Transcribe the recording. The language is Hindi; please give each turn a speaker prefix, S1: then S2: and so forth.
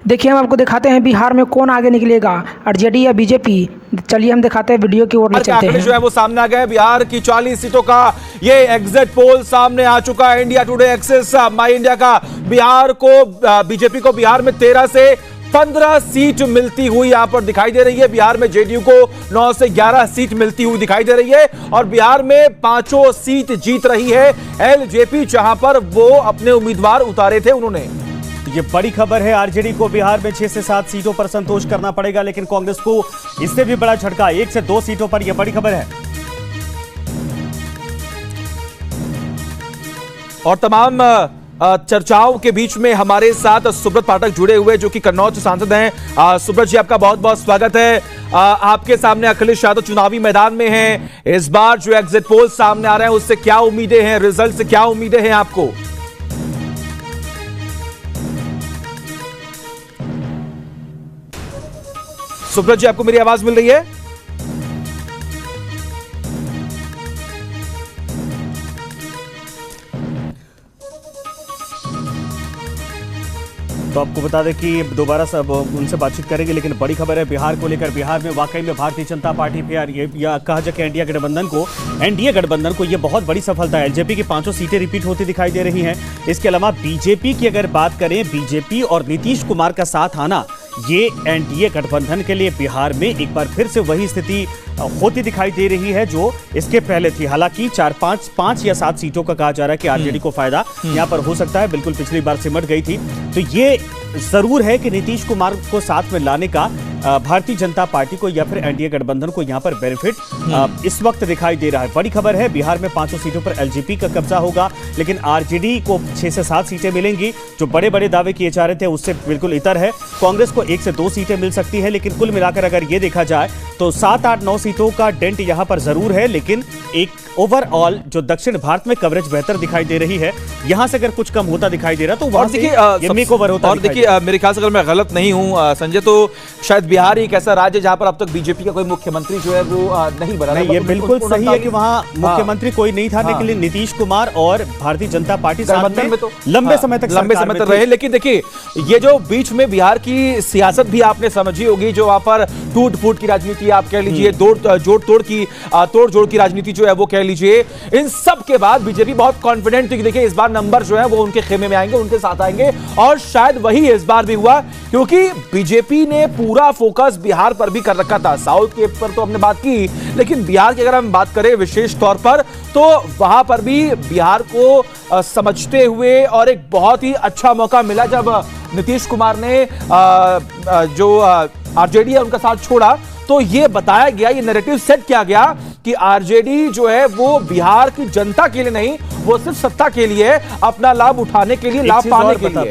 S1: देखिए हम आपको दिखाते हैं बिहार में कौन आगे निकलेगा, आरजेडी या बीजेपी। चलिए हम दिखाते हैं, वीडियो की ओर ले चलते हैं।
S2: जो है वो सामने आ गया है। बिहार की 40 सीटों का ये एग्जिट पोल सामने आ चुका है। इंडिया टुडे एक्सेस माई इंडिया का बिहार को बीजेपी को बिहार में 13 से 15 सीट मिलती हुई यहां पर दिखाई दे रही है। बिहार में जेडीयू को 9 से 11 सीट मिलती हुई दिखाई दे रही है और बिहार में 5 सीट जीत रही है एलजेपी, जहां पर वो अपने उम्मीदवार उतारे थे उन्होंने।
S3: ये बड़ी खबर है। आरजेडी को बिहार में 6 से 7 सीटों पर संतोष करना पड़ेगा, लेकिन कांग्रेस को इससे भी बड़ा झटका 1 से 2 सीटों पर। यह बड़ी खबर है।
S2: और तमाम चर्चाओं के बीच में हमारे साथ सुब्रत पाठक जुड़े हुए, जो कि कन्नौज सांसद हैं। सुब्रत जी, आपका बहुत बहुत स्वागत है। आपके सामने अखिलेश यादव चुनावी मैदान में हैं। इस बार जो एग्जिट पोल सामने आ रहे हैं उससे क्या उम्मीदें हैं, रिजल्ट से क्या उम्मीदें हैं आपको? सुब्रत जी, आपको मेरी आवाज मिल रही है?
S3: तो आपको बता दें कि दोबारा सब उनसे बातचीत करेंगे, लेकिन बड़ी खबर है बिहार को लेकर। बिहार में वाकई में भारतीय जनता पार्टी पे या कहा जाए कि एनडीए गठबंधन को ये बहुत बड़ी सफलता है। एलजेपी की 5 सीटें रिपीट होती दिखाई दे रही हैं। इसके अलावा बीजेपी की अगर बात करें, बीजेपी और नीतीश कुमार का साथ आना, ये एनडीए गठबंधन के लिए बिहार में एक बार फिर से वही स्थिति होती दिखाई दे रही है जो इसके पहले थी। हालांकि 5 या 7 सीटों का कहा जा रहा है कि आरजेडी को फायदा यहां पर हो सकता है। बिल्कुल पिछली बार सिमट गई थी। तो ये जरूर है कि नीतीश कुमार को साथ में लाने का भारतीय जनता पार्टी को या फिर एनडीए गठबंधन को यहां पर बेनिफिट इस वक्त दिखाई दे रहा है। बड़ी खबर है, बिहार में 5 सीटों पर एलजेपी का कब्जा होगा, लेकिन आरजेडी को 6 से 7 सीटें मिलेंगी। जो बड़े बड़े दावे किए जा रहे थे उससे बिल्कुल इतर है। कांग्रेस को 1 से 2 सीटें मिल सकती है, लेकिन कुल मिलाकर अगर ये देखा जाए तो 7, 8, 9 सीटों का डेंट यहां पर जरूर है। लेकिन एक ओवरऑल जो दक्षिण भारत में कवरेज बेहतर दिखाई दे रही है, यहां से अगर कुछ कम होता दिखाई दे रहा तो वहां से मेक ओवर होता।
S2: और देखिए, मेरे ख्याल से अगर मैं गलत नहीं हूं संजय, तो शायद बिहार एक ऐसा राज्य जहां पर अब तक बीजेपी का कोई मुख्यमंत्री जो है वो नहीं बना।
S3: नहीं, ये बिल्कुल सही है कि वहां मुख्यमंत्री कोई नहीं था, लेकिन नीतीश कुमार और भारतीय जनता पार्टी साथ में तो लंबे समय तक
S2: रहे। लेकिन देखिए, ये जो बीच में बिहार की सियासत भी आपने समझी होगी, जो वहां पर टूट फूट की राजनीति आप कह लीजिए, तोड़ जोड़ की राजनीति जो है वो कह लीजिए, इन सब के बाद बीजेपी बहुत कॉन्फिडेंट थी कि देखिए इस बार नंबर जो है वो उनके खेमे में आएंगे, उनके साथ आएंगे। और शायद वही इस बार भी हुआ, क्योंकि बीजेपी ने पूरा फोकस बिहार पर भी कर रखा था। साउथ के पर तो हमने बात की, लेकिन बिहार की अगर हम बात करें विशेष तौर पर, तो वहां पर भी बिहार को समझते हुए और एक बहुत ही अच्छा मौका मिला जब नीतीश कुमार ने जो आरजेडी है उनका साथ छोड़ा, तो ये बताया गया, ये नैरेटिव सेट किया गया कि आरजेडी जो है वो बिहार की जनता के लिए नहीं, वो सिर्फ सत्ता के लिए, अपना लाभ उठाने के लिए, लाभ पाने के लिए।